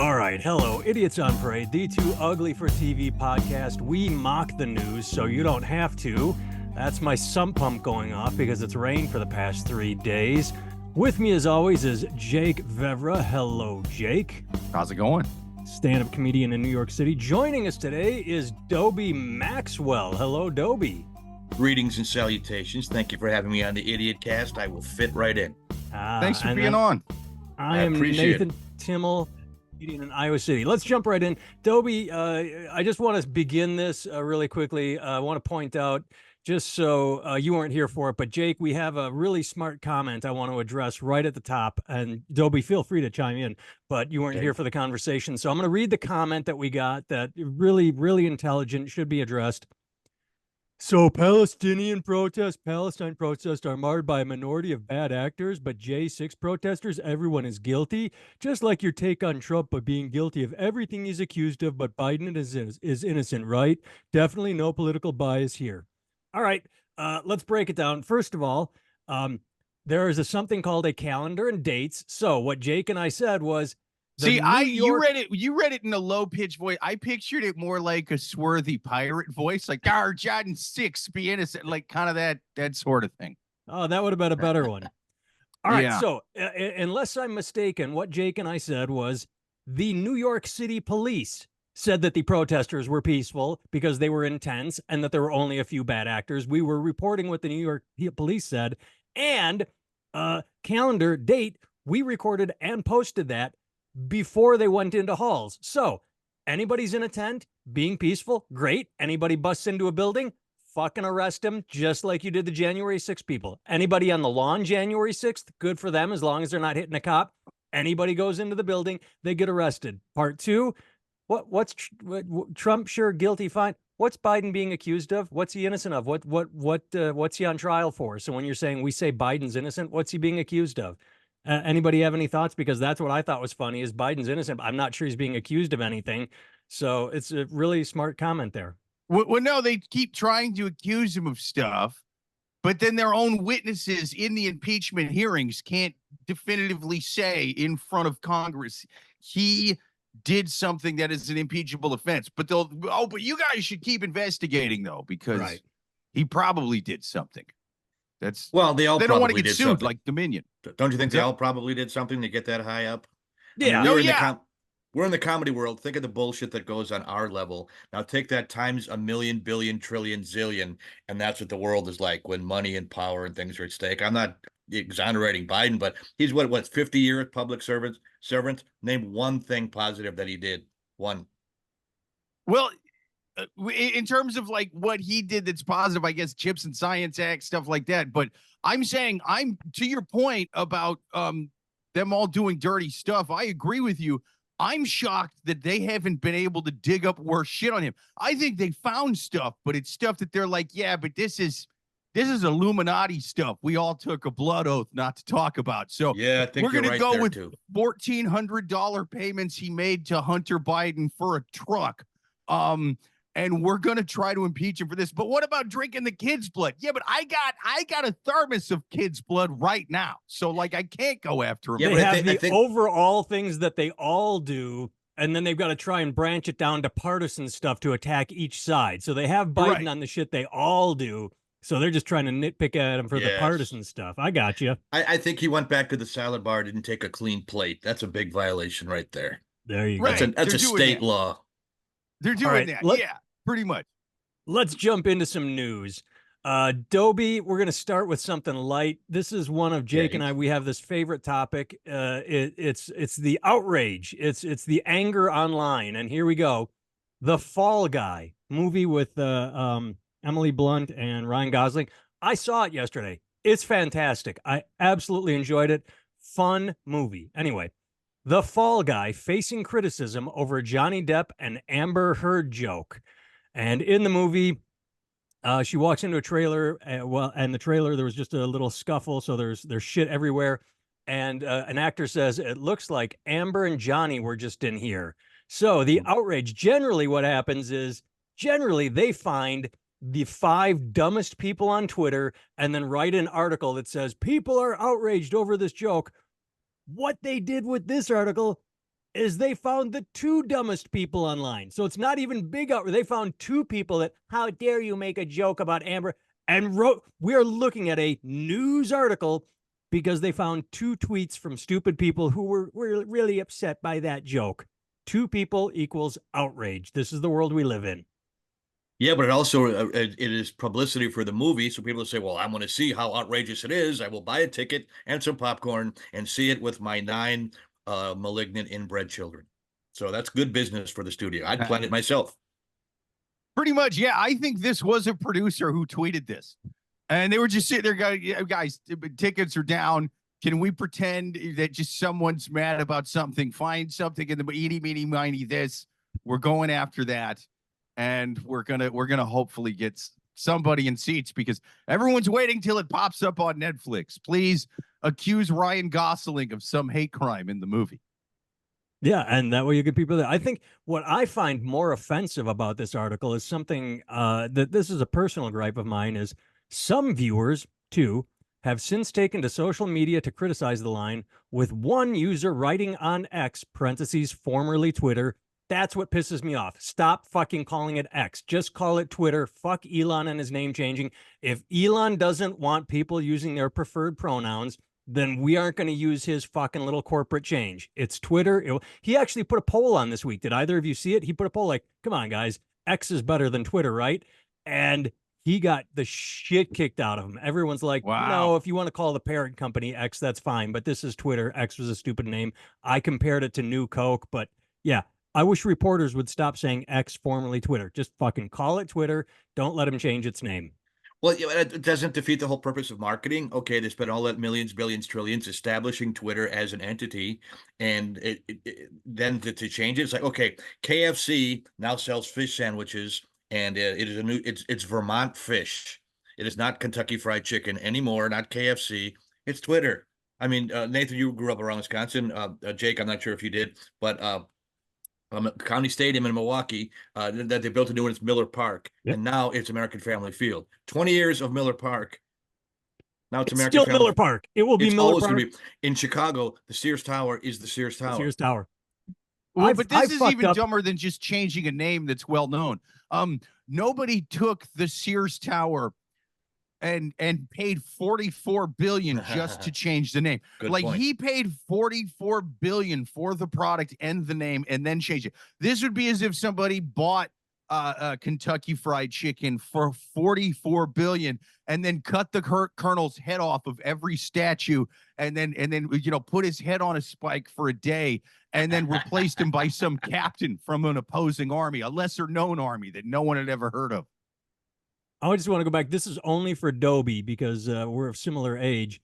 All right, hello, Idiots on Parade, the Too Ugly for TV podcast. We mock the news so you don't have to. That's my sump pump going off because it's rained for the past 3 days. With me, as always, is Jake Vevra. Hello, Jake. How's it going? Stand-up comedian in New York City. Joining us today is Dobie Maxwell. Hello, Dobie. Greetings and salutations. Thank you for having me on the Idiot Cast. I will fit right in. Thanks for being on. I am Nathan Timmel, comedian in Iowa City. Let's jump right in. Dobie, I just want to begin this really quickly. I want to point out, just so you weren't here for it, but Jake, we have a really smart comment I want to address right at the top. And Dobie, feel free to chime in, but you weren't here for the conversation. So I'm going to read the comment that we got that really, really intelligent, should be addressed. So Palestine protests are marred by a minority of bad actors, but J6 protesters, everyone is guilty. Just like your take on Trump, but being guilty of everything he's accused of, but Biden is innocent, right? Definitely no political bias here. All right, let's break it down. First of all, there is something called a calendar and dates. So what Jake and I said was, you read it in a low pitched voice. I pictured it more like a swarthy pirate voice, like John 6, be innocent, like kind of that sort of thing. Oh, that would have been a better one. All right, so unless I'm mistaken, what Jake and I said was the New York City police said that the protesters were peaceful because they were intense and that there were only a few bad actors. We were reporting what the New York police said, and calendar date, we recorded and posted that before they went into halls. So anybody's in a tent being peaceful, great. Anybody busts into a building, fucking arrest them, just like you did the January 6th people. Anybody on the lawn January 6th, good for them as long as they're not hitting a cop. Anybody goes into the building, they get arrested. Part two, what's Trump? Sure, guilty, fine. What's Biden being accused of? What's he innocent of? What's he on trial for? So when you're saying we say Biden's innocent, what's he being accused of? Anybody have any thoughts? Because that's what I thought was funny is Biden's innocent. I'm not sure he's being accused of anything. So it's a really smart comment there. Well, no, they keep trying to accuse him of stuff, but then their own witnesses in the impeachment hearings can't definitively say in front of Congress he did something that is an impeachable offense. But but you guys should keep investigating, though, because he probably did something. They don't want to get sued something. Like Dominion. Don't you think they all probably did something to get that high up? Yeah. I mean, we're in the comedy world. Think of the bullshit that goes on our level. Now take that times a million, billion, trillion, zillion, and that's what the world is like when money and power and things are at stake. I'm not exonerating Biden, but he's what 50 years public servant. Name one thing positive that he did. One. Well, in terms of like what he did that's positive, I guess Chips and Science Act, stuff like that. But I'm saying, to your point about them all doing dirty stuff. I agree with you. I'm shocked that they haven't been able to dig up worse shit on him. I think they found stuff, but it's stuff that they're like, yeah, but this is Illuminati stuff. We all took a blood oath not to talk about. So yeah, I think we're going to go with too. $1,400 payments he made to Hunter Biden for a truck. And we're going to try to impeach him for this. But what about drinking the kids' blood? Yeah, but I got a thermos of kids' blood right now. So, like, I can't go after him. Yeah, they have the overall things that they all do, and then they've got to try and branch it down to partisan stuff to attack each side. So they have Biden on the shit they all do. So they're just trying to nitpick at him for the partisan stuff. I got you. I think he went back to the salad bar, didn't take a clean plate. That's a big violation right there. There you go. That's a state law. They're doing that. Yeah, pretty much. Let's jump into some news. Dobie, we're going to start with something light. This is one of Jake and I. We have this favorite topic. It's the outrage. It's the anger online. And here we go. The Fall Guy movie with Emily Blunt and Ryan Gosling. I saw it yesterday. It's fantastic. I absolutely enjoyed it. Fun movie. Anyway. The Fall Guy facing criticism over Johnny Depp and Amber Heard joke. And in the movie, she walks into a trailer, and the trailer, there was just a little scuffle, so there's shit everywhere. And an actor says, it looks like Amber and Johnny were just in here. So the outrage, generally what happens is, they find the 5 dumbest people on Twitter and then write an article that says, people are outraged over this joke. What they did with this article is they found the two dumbest people online. So it's not even big out. They found two people that, how dare you make a joke about Amber, and wrote, we're looking at a news article because they found two tweets from stupid people who were really upset by that joke. Two people equals outrage. This is the world we live in. Yeah, but it also it is publicity for the movie, so people say, "Well, I'm going to see how outrageous it is. I will buy a ticket and some popcorn and see it with my 9 malignant inbred children." So that's good business for the studio. I'd plan it myself. Pretty much, yeah. I think this was a producer who tweeted this, and they were just sitting there going, yeah, "Guys, tickets are down. Can we pretend that just someone's mad about something? Find something in the eeny, meeny, miny this. We're going after that." And we're gonna hopefully get somebody in seats because everyone's waiting till it pops up on Netflix. Please accuse Ryan Gosling of some hate crime in the movie. Yeah, and that way you get people there. I think what I find more offensive about this article is something that this is a personal gripe of mine, is some viewers, too, have since taken to social media to criticize the line, with one user writing on X, parentheses, formerly Twitter, "That's what pisses me off. Stop fucking calling it X. Just call it Twitter. Fuck Elon and his name changing. If Elon doesn't want people using their preferred pronouns, then we aren't going to use his fucking little corporate change. It's Twitter." He actually put a poll on this week. Did either of you see it? He put a poll like, come on, guys, X is better than Twitter, right? And he got the shit kicked out of him. Everyone's like, wow, no, if you want to call the parent company X, that's fine. But this is Twitter. X was a stupid name. I compared it to New Coke, but yeah. I wish reporters would stop saying X, formerly Twitter. Just fucking call it Twitter. Don't let them change its name. Well, it doesn't defeat the whole purpose of marketing. Okay, they spent all that millions, billions, trillions establishing Twitter as an entity, and then to change it, it's like, okay, KFC now sells fish sandwiches, and it is it's Vermont fish. It is not Kentucky Fried Chicken anymore, not KFC. It's Twitter. I mean, Nathan, you grew up around Wisconsin. Jake, I'm not sure if you did, but County Stadium in Milwaukee that they built a new one. It's Miller Park, and now it's American Family Field. 20 years of Miller Park. Now it's American still Family. Miller Park. It will be Miller Park. In Chicago, the Sears Tower is the Sears Tower. Sears Tower. Well, but this is even dumber than just changing a name that's well known. Nobody took the Sears Tower and paid $44 billion just to change the name. Like point. He paid $44 billion for the product and the name and then change it. This would be as if somebody bought Kentucky Fried Chicken for $44 billion and then cut the colonel's head off of every statue and then put his head on a spike for a day and then replaced him by some captain from an opposing army, a lesser known army that no one had ever heard of. I just want to go back. This is only for Dobie because we're of similar age.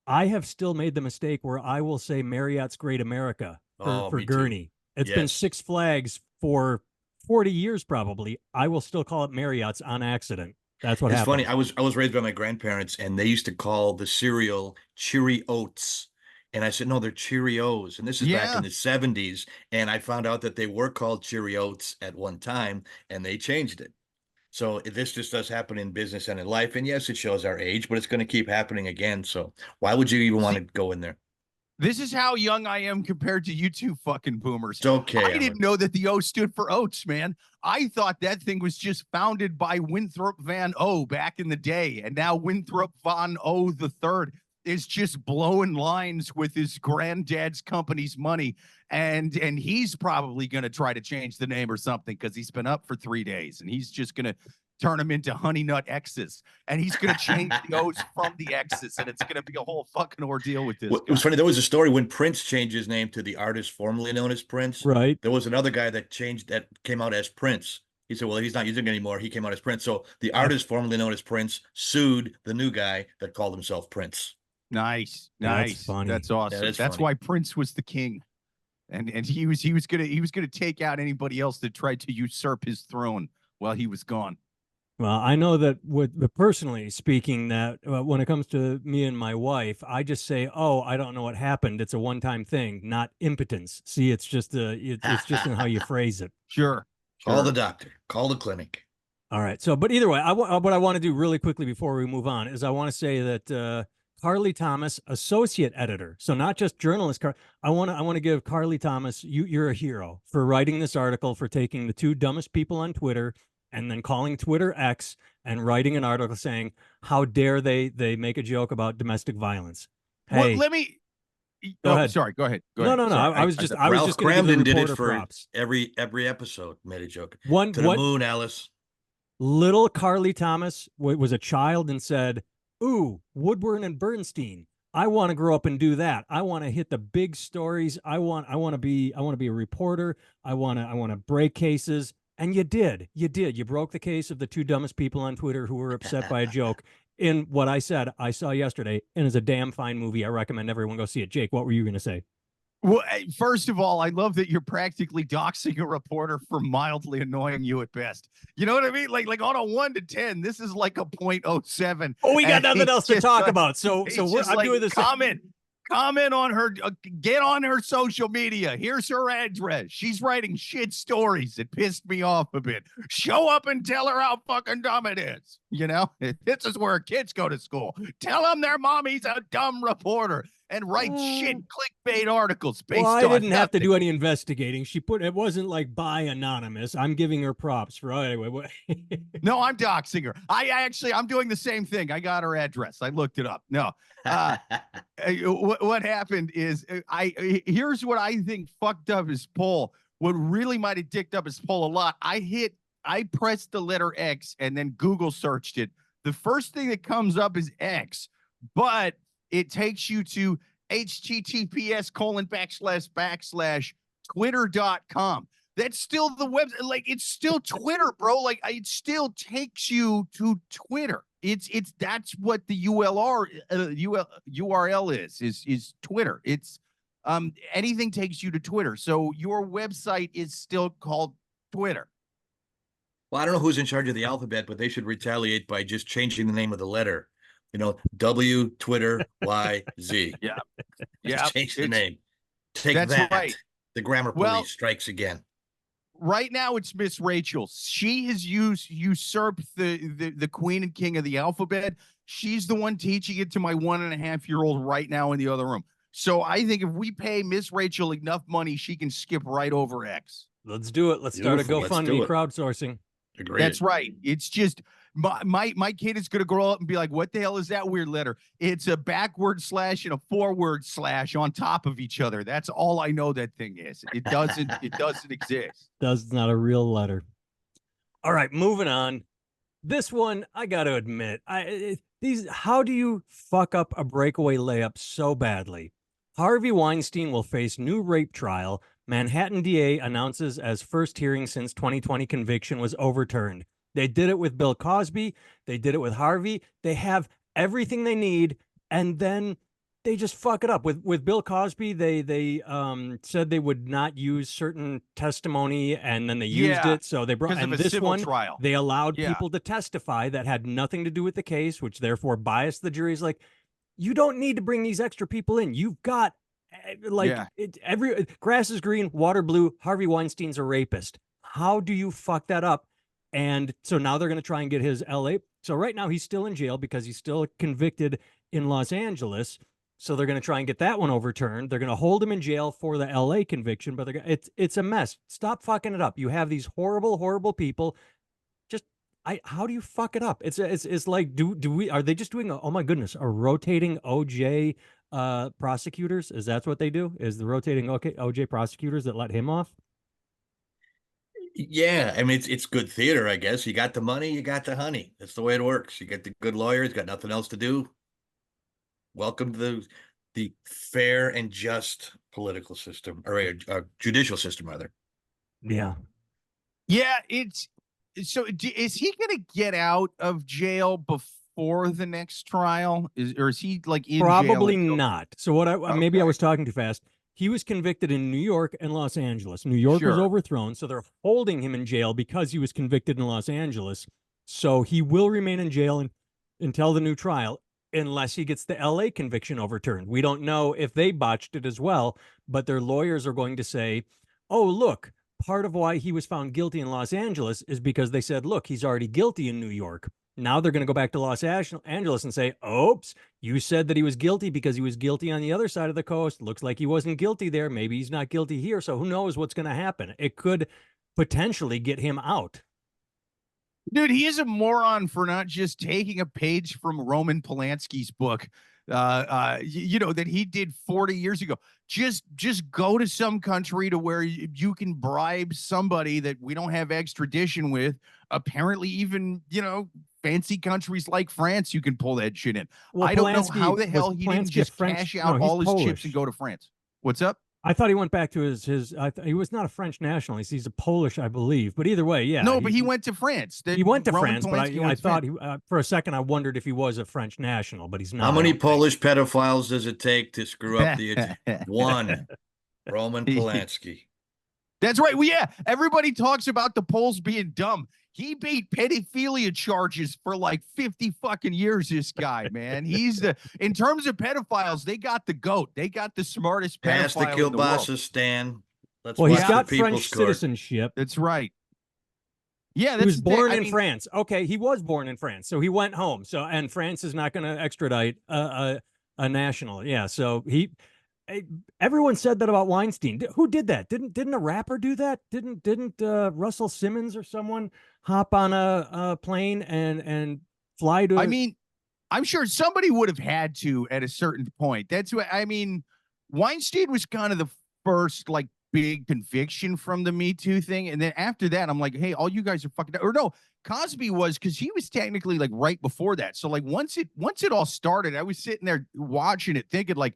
I have still made the mistake where I will say Marriott's Great America for Gurney. Too. It's been Six Flags for 40 years probably. I will still call it Marriott's on accident. That's what happened. It's funny. I was raised by my grandparents, and they used to call the cereal Cheery Oats. And I said, no, they're Cheerios. And this is back in the 70s. And I found out that they were called Cheery Oats at one time, and they changed it. So this just does happen in business and in life. And yes, it shows our age, but it's going to keep happening again. So why would you even want to go in there? This is how young I am compared to you two fucking boomers. It's okay. I didn't know that the O stood for oats, man. I thought that thing was just founded by Winthrop Van O back in the day. And now Winthrop Von O III is just blowing lines with his granddad's company's money. And he's probably going to try to change the name or something because he's been up for 3 days and he's just going to turn them into Honey Nut X's, and he's going to change the O's from the X's, and it's going to be a whole fucking ordeal with this. Well, it was funny. There was a story when Prince changed his name to the artist formerly known as Prince. Right. There was another guy that came out as Prince. He said, well, he's not using it anymore. He came out as Prince. So the artist formerly known as Prince sued the new guy that called himself Prince. Nice. That's funny. That's awesome. Yeah, that's why Prince was the king. And he was gonna take out anybody else that tried to usurp his throne while he was gone. Well, I know that personally speaking, that when it comes to me and my wife, I just say, "Oh, I don't know what happened. It's a one-time thing, not impotence." See, it's just it's just in how you phrase it. Sure. Call the doctor. Call the clinic. All right. So, but either way, what I want to do really quickly before we move on is I want to say that Carly Thomas, associate editor. So not just journalist. I want to give Carly Thomas, you're a hero for writing this article, for taking the two dumbest people on Twitter and then calling Twitter X and writing an article saying, how dare they make a joke about domestic violence. Hey, well, let me. Go ahead. Sorry. Go ahead. No. I was just going to give the did it reporter for props. every episode. Made a joke. To the moon, Alice. Little Carly Thomas was a child and said, ooh, Woodward and Bernstein. I want to grow up and do that. I want to hit the big stories. I want to be a reporter. I want to break cases. And you did. You broke the case of the two dumbest people on Twitter who were upset by a joke in what I said I saw yesterday, and it's a damn fine movie. I recommend everyone go see it. Jake, what were you going to say? Well, first of all, I love that you're practically doxing a reporter for mildly annoying you at best. You know what I mean? Like on a 1 to 10, this is like a 0.07. Oh, we got nothing else to talk about. So I'm doing this. Comment on her, get on her social media. Here's her address. She's writing shit stories. It pissed me off a bit. Show up and tell her how fucking dumb it is. You know, this is where kids go to school. Tell them their mommy's a dumb reporter and write shit clickbait articles based on I didn't have to nothing. do any investigating. It wasn't like by anonymous. I'm giving her props for anyway. No, I'm doxing her. I'm doing the same thing. I got her address. I looked it up. No, what happened is here's what I think fucked up his poll. What really might have dicked up his poll a lot. I pressed the letter X and then Google searched it. The first thing that comes up is X, but it takes you to https://twitter.com. That's still the web. Like, it's still Twitter, bro. Like, it still takes you to Twitter. That's what the URL is Twitter. It's anything takes you to Twitter. So your website is still called Twitter. Well, I don't know who's in charge of the alphabet, but they should retaliate by just changing the name of the letter. You know, W, Twitter, Y, Z. Yeah. Just change the name. Take that's that. Right. The grammar police strikes again. Right now, it's Miss Rachel. She has usurped the queen and king of the alphabet. She's the one teaching it to my 1.5-year-old right now in the other room. So I think if we pay Miss Rachel enough money, she can skip right over X. Let's do it. Let's start a GoFundMe crowdsourcing. Agreed. That's right. It's just my kid is going to grow up and be like, what the hell is that weird letter? It's a backward slash and a forward slash on top of each other. That's all I know that thing is. It doesn't exist. That's not a real letter. All right, moving on. This one, I got to admit, how do you fuck up a breakaway layup so badly? Harvey Weinstein will face new rape trial. Manhattan DA announces as first hearing since 2020 conviction was overturned. They did it with Bill Cosby. They did it with Harvey. They have everything they need, and then they just fuck it up. With Bill Cosby, they said they would not use certain testimony, and then they used it. So they brought, and this one, trial. They allowed people to testify that had nothing to do with the case, which therefore biased the jury's like, you don't need to bring these extra people in. You've got every grass is green, water blue. Harvey Weinstein's a rapist. How do you fuck that up? And so now they're going to try and get his LA. So right now he's still in jail because he's still convicted in Los Angeles. So they're going to try and get that one overturned. They're going to hold him in jail for the LA conviction, but it's a mess. Stop fucking it up. You have these horrible, horrible people. How do you fuck it up? It's like, are they just doing oh my goodness, a rotating OJ prosecutors? Is that what they do? Is the rotating OJ prosecutors that let him off? Yeah, I mean it's good theater, I guess. You got the money, you got the honey. That's the way it works. You get the good lawyers, got nothing else to do. Welcome to the fair and just political system, or judicial system, rather. Yeah. So is he going to get out of jail before the next trial? Or is he like in Probably jail not. So maybe I was talking too fast. He was convicted in New York and Los Angeles. New York was overthrown, so they're holding him in jail because he was convicted in Los Angeles. So he will remain in jail until the new trial, unless he gets the LA conviction overturned. We don't know if they botched it as well, but their lawyers are going to say, oh, look, part of why he was found guilty in Los Angeles is because they said, look, he's already guilty in New York. Now they're going to go back to Los Angeles and say, oops, you said that he was guilty because he was guilty on the other side of the coast. Looks like he wasn't guilty there. Maybe he's not guilty here. So who knows what's going to happen? It could potentially get him out. Dude, he is a moron for not just taking a page from Roman Polanski's book, that he did 40 years ago. Just go to some country to where you can bribe somebody that we don't have extradition with. Apparently, even, fancy countries like France, you can pull that shit in. Well, I don't know how the hell he didn't just cash out all his chips and go to France. What's up? I thought he went back to he was not a French nationalist. He's a Polish, I believe. But either way, yeah. No, but he went to France. He went to France, but I thought for a second I wondered if he was a French national, but he's not. How many Polish pedophiles does it take to screw up the one? Roman Polanski. That's right. Well, yeah, everybody talks about the Poles being dumb. He beat pedophilia charges for like 50 fucking years, this guy, man. In terms of pedophiles, they got the GOAT. They got the smartest pedophile Pass the in the world. kielbasa, Stan. Well, he's got French citizenship. That's right. Yeah, he was born in France. Okay, he was born in France, so he went home. So, and France is not going to extradite a national. Yeah, so everyone said that about Weinstein. Who did that? Didn't a rapper do that? Didn't Russell Simmons or someone hop on a plane and fly to? I mean, I'm sure somebody would have had to at a certain point. That's what I mean. Weinstein was kind of the first like big conviction from the Me Too thing, and then after that, I'm like, hey, all you guys are fucking. Or no, Cosby was, because he was technically like right before that. So like once it all started, I was sitting there watching it, thinking like,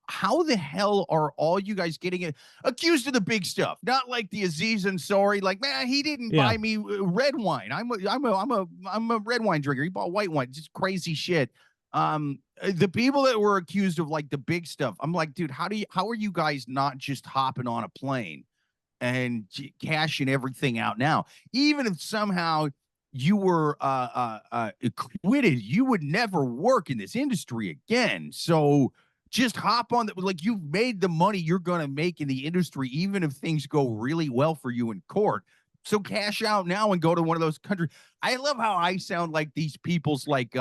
how the hell are all you guys getting accused of the big stuff? Not like the Aziz Ansari, like, man, he didn't buy me red wine. I'm a red wine drinker. He bought white wine. Just crazy shit. The people that were accused of like the big stuff, I'm like, dude, how are you guys not just hopping on a plane and cashing everything out now? Even if somehow you were acquitted, you would never work in this industry again. So just hop on like you've made the money you're going to make in the industry, even if things go really well for you in court. So cash out now and go to one of those countries. I love how I sound like these people's like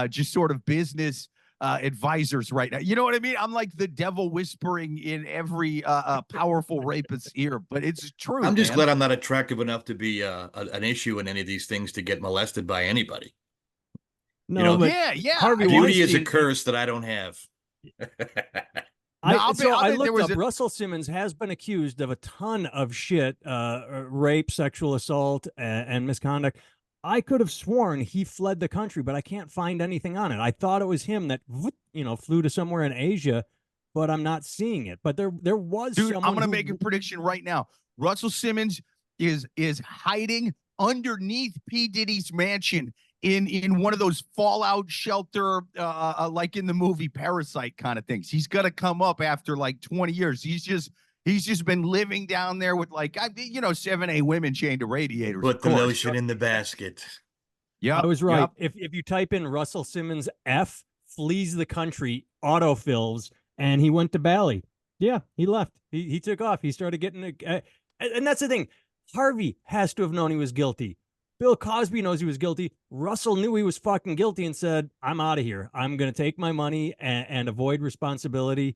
just sort of business advisors right now. You know what I mean? I'm like the devil whispering in every powerful rapist's ear, but it's true. I'm just glad I'm not attractive enough to be an issue in any of these things to get molested by anybody. No, but Harvey beauty is a curse that I don't have. I looked up. Russell Simmons has been accused of a ton of shit, rape, sexual assault, and misconduct. I could have sworn he fled the country, but I can't find anything on it. I thought it was him that flew to somewhere in Asia, but I'm not seeing it. But there was. Dude, I'm going to make a prediction right now. Russell Simmons is hiding underneath P. Diddy's mansion in one of those fallout shelter, like in the movie Parasite kind of things. He's got to come up after like 20 years. He's just been living down there with like 7-8 women chained to radiators. Put the lotion in the basket. Yeah, I was right. Yep. If you type in Russell Simmons F flees the country autofills, and he went to Bali. Yeah, he left. He took off. He started getting and that's the thing. Harvey has to have known he was guilty. Bill Cosby knows he was guilty. Russell knew he was fucking guilty and said, I'm out of here. I'm going to take my money and avoid responsibility.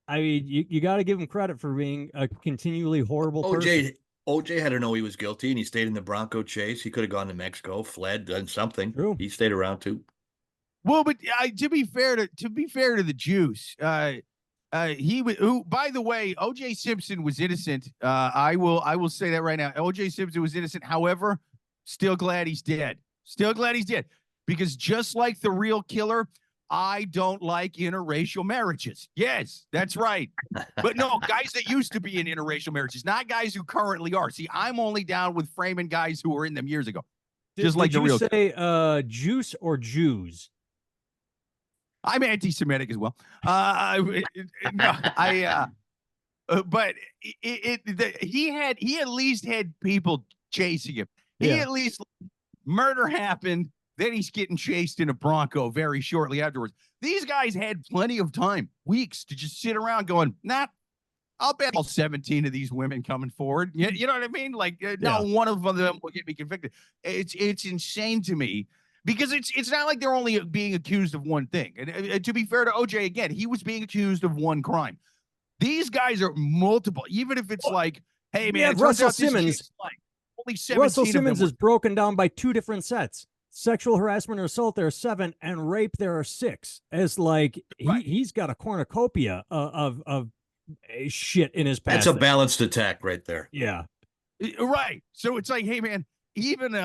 I mean, you got to give him credit for being a continually horrible person. OJ had to know he was guilty, and he stayed in the Bronco chase. He could have gone to Mexico, fled, done something. True. He stayed around too. Well, but to be fair to the Juice, who, by the way, OJ Simpson was innocent. I will say that right now. OJ Simpson was innocent. However, still glad he's dead. Still glad he's dead, because just like the real killer, I don't like interracial marriages. Yes, that's right. But no, guys that used to be in interracial marriages, not guys who currently are. See, I'm only down with framing guys who were in them years ago. Just like the real. Did you say Juice or Jews? I'm anti-Semitic as well. But he at least had people chasing him. He at least murder happened. Then he's getting chased in a Bronco very shortly afterwards. These guys had plenty of time, weeks, to just sit around going, nah, I'll bet all 17 of these women coming forward. You know what I mean? Like, not one of them will get me convicted. It's insane to me because it's not like they're only being accused of one thing. And to be fair to OJ, again, he was being accused of one crime. These guys are multiple, even if it's like, hey, man, Russell Simmons, like only 17 Russell Simmons of them is broken down by 2 different sets. Sexual harassment or assault, there are 7, and rape, there are 6. It's like he's got a cornucopia of shit in his past. That's a balanced attack right there. Yeah. Right. So it's like, hey, man, even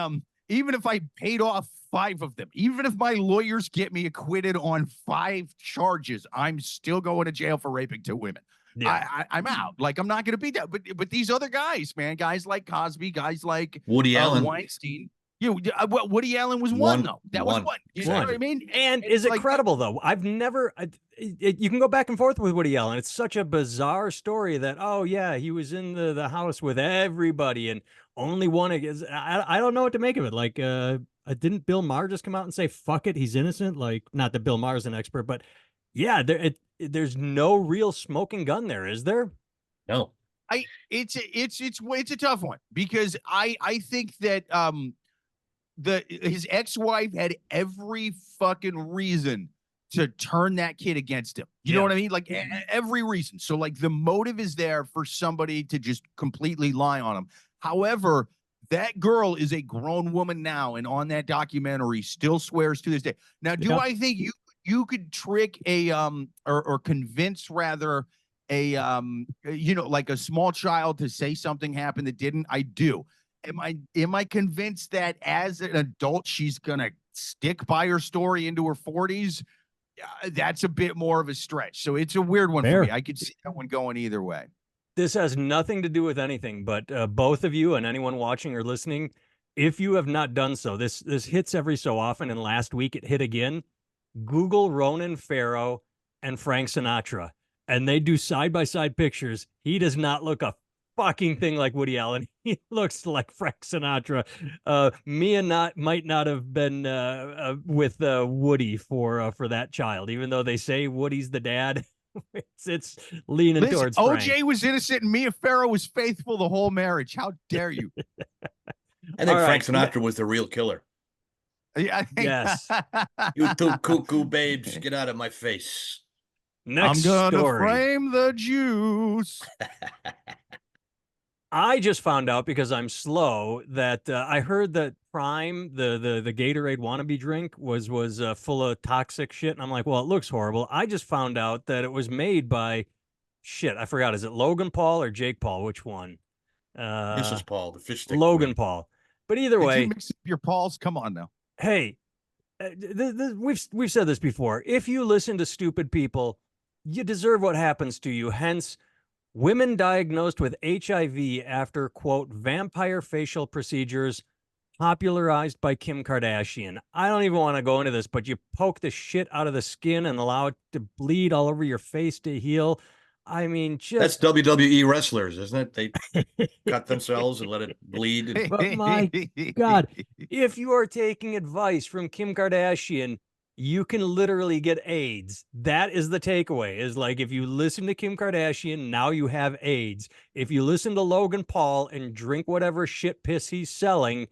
if I paid off 5 of them, even if my lawyers get me acquitted on 5 charges, I'm still going to jail for raping 2 women. Yeah. I'm out. Like, I'm not going to be that. But these other guys, man, guys like Cosby, guys like Woody Allen, Weinstein. Woody Allen was one though. That was one. You know what I mean? And is it like, credible though? I've never. You can go back and forth with Woody Allen. It's such a bizarre story that he was in the house with everybody and only one. I don't know what to make of it. Like, didn't Bill Maher just come out and say fuck it, he's innocent? Like, not that Bill Maher's an expert, but yeah, there's no real smoking gun there, is there? No. It's a tough one because I think that his ex-wife had every fucking reason to turn that kid against him. You know what I mean? Like every reason. So like the motive is there for somebody to just completely lie on him. However, that girl is a grown woman now, and on that documentary still swears to this day. Now, do I think you could trick a or convince rather a like a small child to say something happened that didn't? I do. Am I convinced that as an adult she's gonna stick by her story into her 40s? That's a bit more of a stretch. So it's a weird one for me. I could see that one going either way. This has nothing to do with anything, but both of you and anyone watching or listening, if you have not done so, this hits every so often, and last week it hit again. Google Ronan Farrow and Frank Sinatra, and they do side-by-side pictures. He does not look a fucking thing like Woody Allen. He looks like Frank Sinatra. Mia might not have been with Woody for that child, even though they say Woody's the dad. it's leaning towards Frank. OJ was innocent and Mia Farrow was faithful the whole marriage. How dare you? I think Frank Sinatra was the real killer. Yeah, yes. You 2 cuckoo babes, get out of my face. Next I'm gonna story. frame the juice. I just found out because I'm slow that I heard that Prime, the Gatorade wannabe drink, was full of toxic shit, and I'm like, well, it looks horrible. I just found out that it was made by I forgot. Is it Logan Paul or Jake Paul? Which one? Mrs. Paul, the fish stick. Logan Paul. But either way, you mix up your Pauls. Come on now. Hey, we've said this before. If you listen to stupid people, you deserve what happens to you. Hence, women diagnosed with HIV after, quote, vampire facial procedures popularized by Kim Kardashian. I don't even want to go into this, but you poke the shit out of the skin and allow it to bleed all over your face to heal. I mean, that's WWE wrestlers, isn't it? They cut themselves and let it bleed. But my God, if you are taking advice from Kim Kardashian, you can literally get AIDS. That is the takeaway, is like, if you listen to Kim Kardashian, now you have AIDS. If you listen to Logan Paul and drink whatever shit piss he's selling,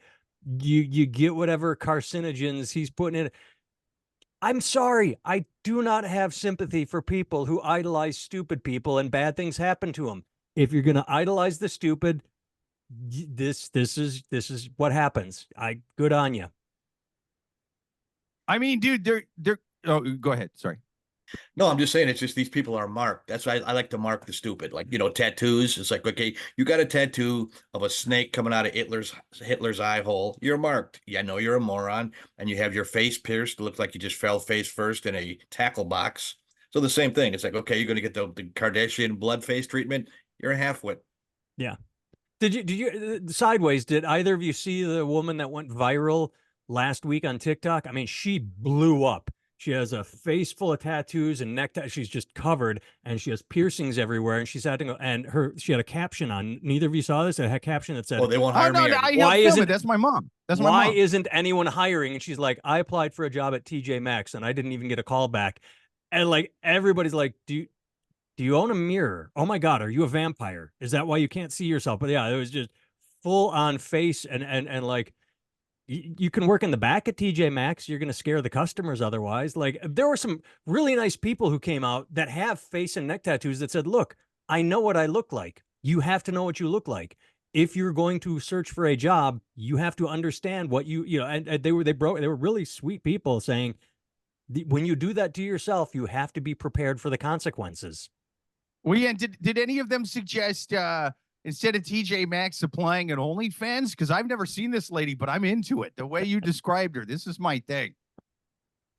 you get whatever carcinogens he's putting in. I'm sorry. I do not have sympathy for people who idolize stupid people and bad things happen to them. If you're going to idolize the stupid, this is what happens. Good on you. I mean, dude, they're oh, go ahead. Sorry. No, I'm just saying, it's just these people are marked. That's why I like to mark the stupid. Like, tattoos. It's like, okay, you got a tattoo of a snake coming out of Hitler's eye hole. You're marked. Yeah, I know you're a moron. And you have your face pierced. It looks like you just fell face first in a tackle box. So the same thing. It's like, okay, you're going to get the Kardashian blood face treatment. You're a halfwit. Yeah. Did you sideways? Did either of you see the woman that went viral last week on TikTok? I mean, she blew up. She has a face full of tattoos and necktie. She's just covered, and she has piercings everywhere. And she's had to go. And she had a caption on. Neither of you saw this. It had a caption that said, "Oh, they won't hire me." Why isn't? That's my mom. Why isn't anyone hiring? And she's like, I applied for a job at TJ Maxx, and I didn't even get a call back. And like everybody's like, Do you own a mirror? Oh my God, are you a vampire? Is that why you can't see yourself? But yeah, it was just full on face and like you can work in the back at TJ Maxx. You're going to scare the customers otherwise. Like there were some really nice people who came out that have face and neck tattoos that said, look, I know what I look like. You have to know what you look like. If you're going to search for a job, you have to understand what you know, and they were really sweet people saying, when you do that to yourself, you have to be prepared for the consequences. Well, yeah, did any of them suggest instead of TJ Maxx supplying an OnlyFans? Because I've never seen this lady, but I'm into it. The way you described her, this is my thing.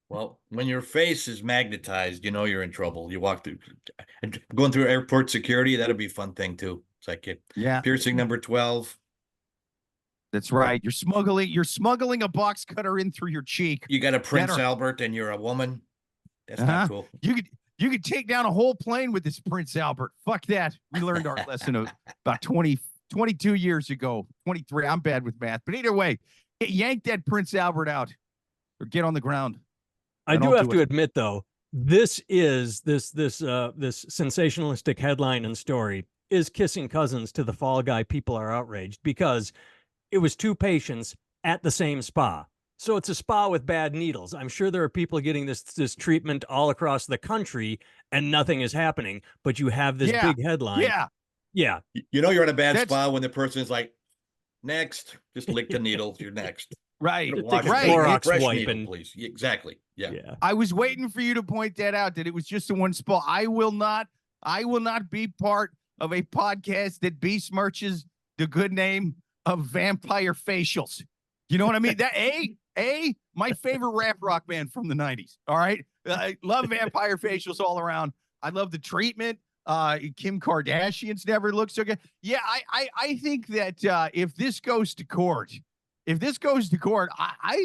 Well, when your face is magnetized, you know you're in trouble. You walk through, going through airport security, that'd be a fun thing too. It's like piercing number 12. That's right. You're smuggling a box cutter in through your cheek. You got a Prince Albert and you're a woman. That's not cool. You could take down a whole plane with this Prince Albert. Fuck that. We learned our lesson of about 22 years ago. 23. I'm bad with math. But either way, yank that Prince Albert out or get on the ground. I do have to admit, though, this sensationalistic headline and story is kissing cousins to the Fall Guy People Are Outraged, because it was two patients at the same spa. So it's a spa with bad needles. I'm sure there are people getting this treatment all across the country and nothing is happening, but you have this big headline. Yeah. You know you're in a bad spa when the person is like, next, just lick the needle. You're next. Right. Clorox wipe needle, please. Exactly. Yeah. I was waiting for you to point that out, that it was just the one spa. I will not be part of a podcast that besmirches the good name of vampire facials. You know what I mean? That my favorite rap rock band from the 90s. All right. I love vampire facials all around. I love the treatment. Kim Kardashian's never looked so good. Yeah, I think that if this goes to court, I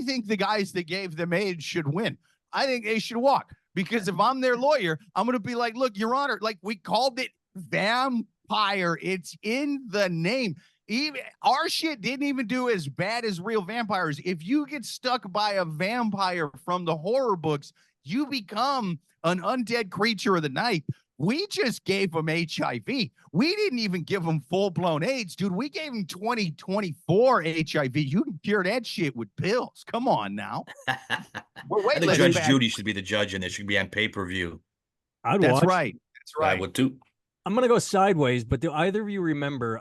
think the guys that gave them AIDS should win. I think they should walk, because if I'm their lawyer, I'm going to be like, look, Your Honor, like, we called it vampire. It's in the name. Even our shit didn't even do as bad as real vampires. If you get stuck by a vampire from the horror books, you become an undead creature of the night. We just gave them HIV. We didn't even give them full-blown AIDS, dude. We gave them 2024 HIV. You can cure that shit with pills. Come on now. I think Judge Judy should be the judge, and it should be on pay-per-view. That's right. I would too. I'm going to go sideways, but do either of you remember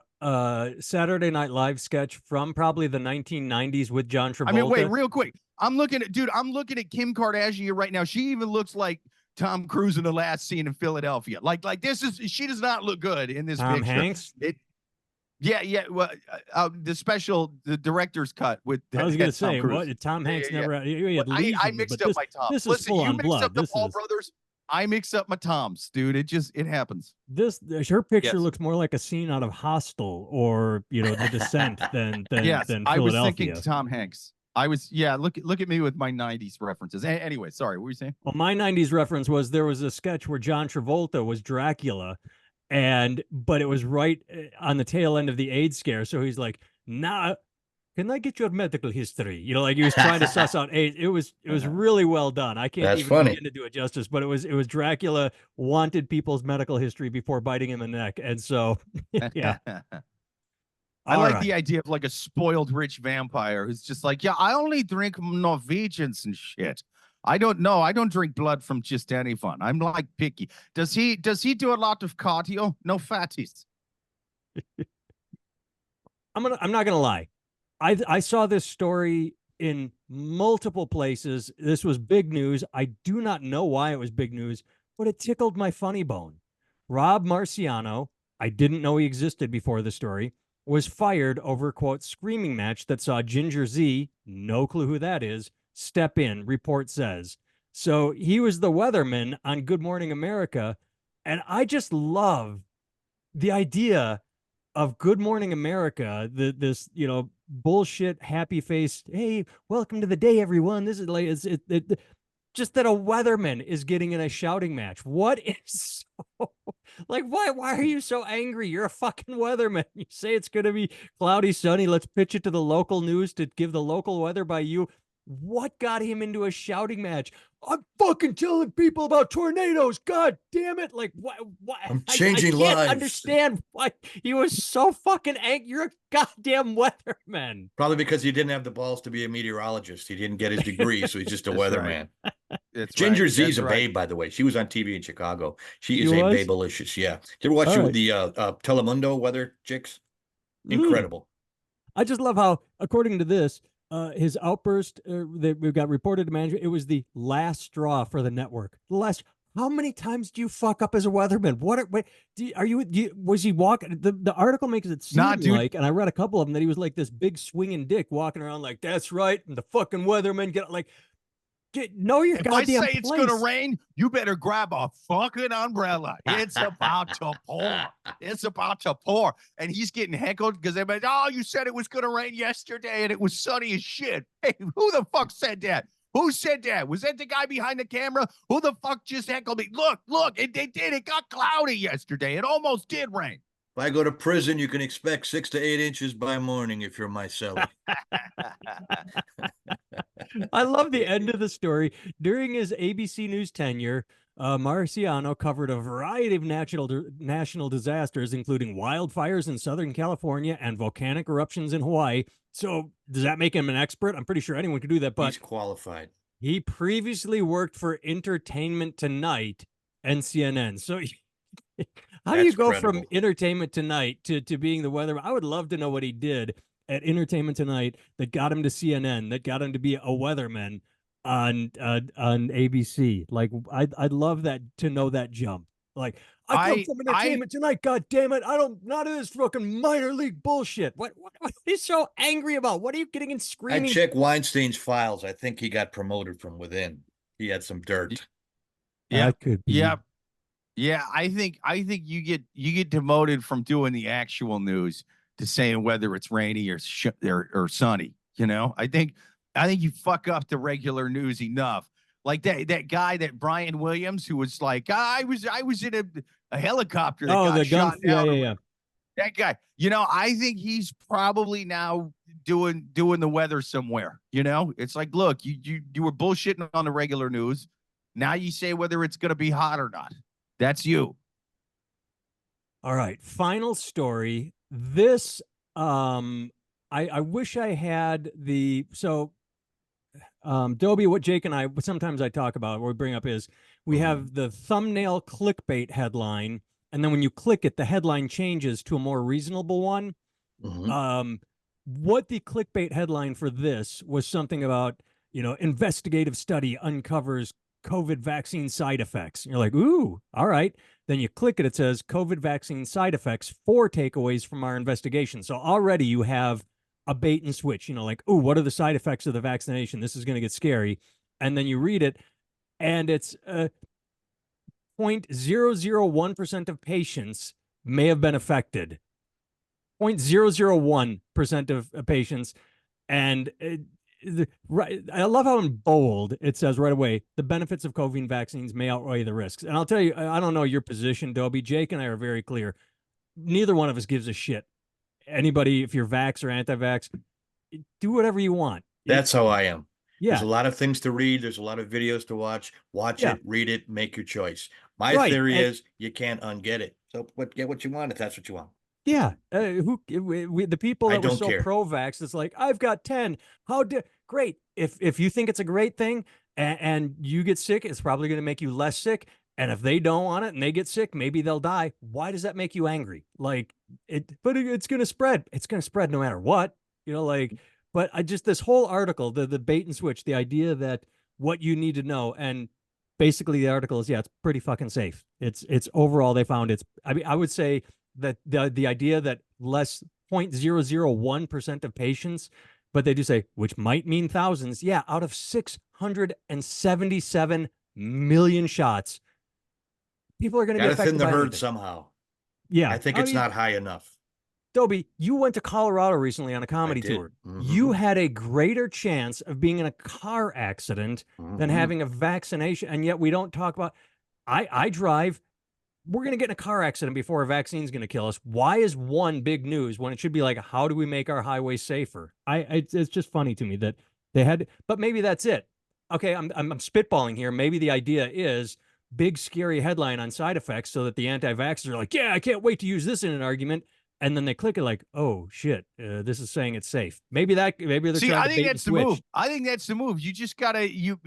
Saturday Night Live sketch from probably the 1990s with John Travolta? I mean, wait, real quick. I'm looking at Kim Kardashian right now. She even looks like Tom Cruise in the last scene in Philadelphia. Like she does not look good in this picture. Hanks? Well, the director's cut with. I was going to say, what? Tom Hanks never. I mixed up my Toms. Listen, you mixed up the Paul brothers. I mix up my Toms, dude. It happens. Her picture looks more like a scene out of Hostel or The Descent than Philadelphia. I was thinking Tom Hanks. Look at me with my 90s references. Anyway, sorry, what were you saying? Well, my 90s reference was there was a sketch where John Travolta was Dracula, but it was right on the tail end of the AIDS scare. So he's like, "Nah, can I get your medical history?" Like he was trying to suss out AIDS. It was really well done. I can't even begin to do it justice, but it was Dracula wanted people's medical history before biting him in the neck, and so yeah. I like the idea of like a spoiled rich vampire who's just like, yeah, I only drink Norwegians and shit. I don't know. I don't drink blood from just anyone. I'm like picky. Does he do a lot of cardio? No fatties. I'm not gonna lie. I saw this story in multiple places. This was big news. I do not know why it was big news, but it tickled my funny bone. Rob Marciano, I didn't know he existed before the story, was fired over, quote, screaming match that saw Ginger Z, no clue who that is, step in, report says. So he was the weatherman on Good Morning America. And I just love the idea of Good Morning America, this bullshit, happy face. Hey, welcome to the day, everyone. This is like, just that a weatherman is getting in a shouting match. What is so, like, why are you so angry? You're a fucking weatherman. You say it's going to be cloudy, sunny. Let's pitch it to the local news to give the local weather by you. What got him into a shouting match? I'm fucking telling people about tornadoes. God damn it. Like, what? I'm changing I can't lives. understand why he was so fucking angry. You're a goddamn weatherman. Probably because he didn't have the balls to be a meteorologist. He didn't get his degree, so he's just a That's right. weatherman. That's Ginger right. Z's That's a right. babe, by the way. She was on TV in Chicago. She She is a was? babelicious. Yeah. Did you ever watch All right. the Telemundo weather chicks? Incredible. I just love how, according to this, his outburst that got reported to management, it was the last straw for the network. The last. How many times do you fuck up as a weatherman? Was he walking? The article makes it seem like, and I read a couple of them, that he was like this big swinging dick walking around like, that's right, and the fucking weatherman know your goddamn place. If I say it's gonna rain, you better grab a fucking umbrella. It's about to pour. It's about to pour. And he's getting heckled because they're like, oh, you said it was gonna rain yesterday and it was sunny as shit. Hey, who the fuck said that? Who said that? Was that the guy behind the camera? Who the fuck just heckled me? Look, they did. It got cloudy yesterday. It almost did rain. If I go to prison, you can expect 6 to 8 inches by morning if you're my cellie. I love the end of the story. During his ABC News tenure, Marciano covered a variety of national disasters, including wildfires in Southern California and volcanic eruptions in Hawaii. So does that make him an expert? I'm pretty sure anyone could do that, but he's qualified. He previously worked for Entertainment Tonight and CNN. So how do you go from Entertainment Tonight to being the weather? I would love to know what he did at Entertainment Tonight that got him to CNN, that got him to be a weatherman on ABC. Like, I'd love that, to know that jump. Like, I come from Entertainment Tonight. God damn it! None of this fucking minor league bullshit. What are you so angry about? What are you getting and screaming? I check Weinstein's files. I think he got promoted from within. He had some dirt. Yeah, could be. Yeah. I think you get demoted from doing the actual news to saying whether it's rainy or sunny. You know, I think you fuck up the regular news enough. Like that guy, that Brian Williams, who was like, I was in a helicopter that got shot down. Yeah. That guy, you know, I think he's probably now doing the weather somewhere. You know, it's like, look, you were bullshitting on the regular news. Now you say whether it's going to be hot or not. That's you. All right. Final story. This, I wish I had Dobie, what Jake and I sometimes talk about, what we bring up is we have the thumbnail clickbait headline, and then when you click it, the headline changes to a more reasonable one. What the clickbait headline for this was something about, investigative study uncovers COVID vaccine side effects. And you're like, ooh, all right. Then you click it, it says COVID vaccine side effects, 4 takeaways from our investigation. So already you have a bait and switch, like, oh, what are the side effects of the vaccination? This is going to get scary. And then you read it, and it's 0.001% of patients may have been affected. 0.001% of patients. And I love how in bold it says right away, the benefits of COVID vaccines may outweigh the risks. And I'll tell you, I don't know your position, Dobie. Jake and I are very clear. Neither one of us gives a shit. Anybody, if you're vax or anti-vax, do whatever you want. That's how I am. Yeah. There's a lot of things to read. There's a lot of videos to watch. Watch it, read it, make your choice. My theory is you can't unget it. So get what you want if that's what you want. Yeah. The people that were so pro-vax, it's like, I've got 10. Great. If you think it's a great thing and you get sick, it's probably going to make you less sick. And if they don't want it and they get sick, maybe they'll die. Why does that make you angry? But it's going to spread. It's going to spread no matter what, but this whole article, the bait and switch, the idea that what you need to know. And basically the article is, it's pretty fucking safe. It's overall, they found I would say that the idea that less 0.001% of patients, but they do say, which might mean thousands. Yeah. Out of 677 million shots, people are going to get affected by the herd anything. somehow. Yeah. I think it's not high enough. Dobie, you went to Colorado recently on a comedy tour. You had a greater chance of being in a car accident than having a vaccination. And yet we don't talk about, I drive, we're going to get in a car accident before a vaccine is going to kill us. Why is one big news when it should be like, how do we make our highways safer? It's just funny to me that they had, but maybe that's it. okay, I'm spitballing here. Maybe the idea is big scary headline on side effects so that the anti-vaxxers are like, yeah, I can't wait to use this in an argument. And then they click it like, oh shit, this is saying it's safe. Maybe they're See, trying I to think bait and that's the switch. move. I think that's the move. You just gotta you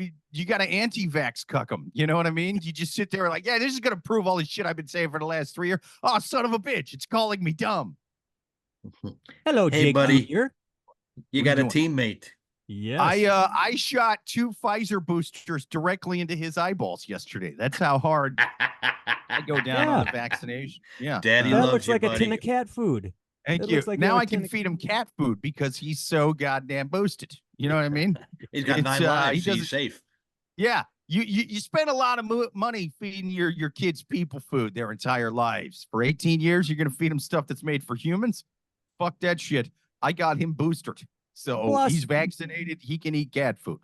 gotta anti-vax cuck them. You know what I mean? You just sit there like, yeah, this is gonna prove all this shit I've been saying for the last 3 years. Oh, son of a bitch! It's calling me dumb. Hello, Hey, Jake buddy. Jr. You What got are a you teammate. Yes. I shot 2 Pfizer boosters directly into his eyeballs yesterday. That's how hard I go down on the vaccination. Yeah, Daddy that loves looks you, like a tin buddy. of cat food. thank It you. looks like Now you're a I can tin of- feed him cat food because he's so goddamn boosted. You know what I mean? He's got It's, 9 he lives. So doesn't- he's safe. Yeah, you spend a lot of money feeding your kids people food their entire lives. For 18 years, you're gonna feed them stuff that's made for humans? Fuck that shit. I got him boosted, so Plus- he's vaccinated. He can eat cat food.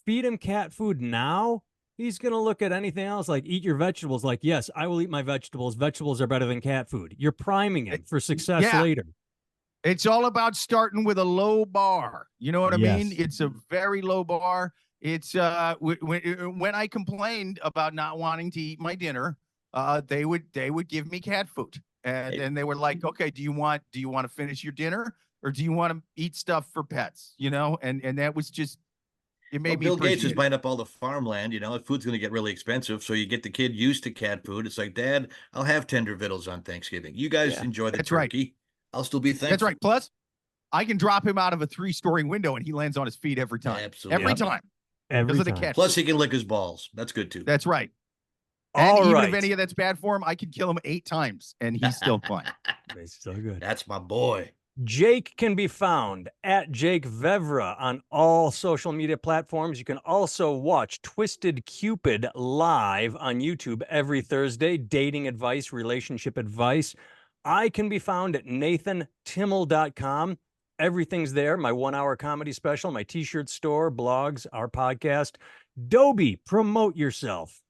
feed him cat food now, he's going to look at anything else like eat your vegetables. Like, yes, I will eat my vegetables. Vegetables are better than cat food. You're priming him for success Yeah. later. It's all about starting with a low bar. You know what I mean? Yes. It's a very low bar. It's when I complained about not wanting to eat my dinner, they would give me cat food, and then they were like, okay, do you want to finish your dinner, or do you want to eat stuff for pets? You know, and that was just, it made me Bill Gates is appreciate it. buying up all the farmland. You know, food's going to get really expensive. So you get the kid used to cat food. It's like, Dad, I'll have tender vittles on Thanksgiving. You guys Yeah, enjoy the that's right. turkey. I'll still be thankful. That's right. Plus, I can drop him out of a 3-story window and he lands on his feet every time. Absolutely. Every Yep. time. Every Because of the time. cat Plus, food. he can lick his balls. That's good too. That's right. And All even right. if any of that's bad for him, I can kill him 8 times and he's still fine. It's so good. That's my boy. Jake can be found at Jake Vevra on all social media platforms. You can also watch Twisted Cupid live on YouTube every Thursday, dating advice, relationship advice. I can be found at nathantimmel.com. Everything's there. My 1-hour comedy special, my t-shirt store, blogs, our podcast. Dobie, promote yourself.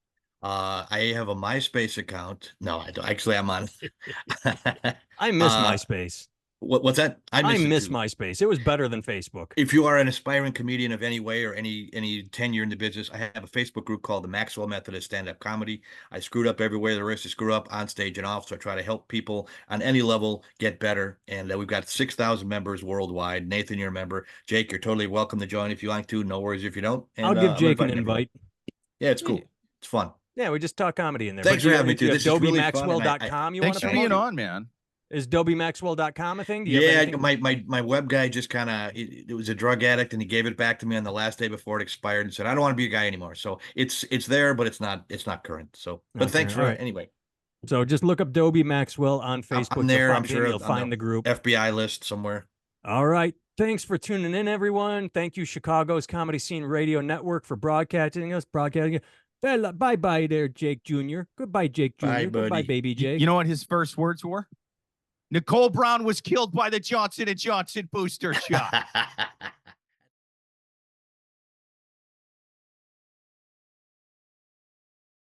I have a MySpace account. No, I don't. Actually, I'm on. I miss MySpace. What's that? I it miss too. MySpace. It was better than Facebook. If you are an aspiring comedian of any way or any tenure in the business, I have a Facebook group called the Maxwell Method of Stand-Up Comedy. I screwed up everywhere there is to screw up, on stage and off. So I try to help people on any level get better. And we've got 6,000 members worldwide. Nathan, you're a member. Jake, you're totally welcome to join if you like to. No worries if you don't. And, I'll give Jake an inviting everyone. invite. Yeah, it's cool. It's fun. Yeah, we just talk comedy in there. Thanks But for having me, do you too. have This is really fun, and DobieMaxwell.com you want Thanks to for promote? being on, man. Is DobieMaxwell.com a thing? Do you have Yeah, anything? my web guy just kind of, it was a drug addict, and he gave it back to me on the last day before it expired and said, I don't want to be a guy anymore. So it's there, but it's not current. So, but Okay, thanks for all right. anyway. So just look up Dobie Maxwell on Facebook. I'm there. You'll I'm find sure him, you'll on find the the group. FBI list somewhere. All right. Thanks for tuning in, everyone. Thank you, Chicago's Comedy Scene Radio Network, for broadcasting us. Bye-bye there, Jake Jr. Goodbye, Jake Jr. Bye, Goodbye, buddy. baby Jake. You know what his first words were? Nicole Brown was killed by the Johnson & Johnson booster shot.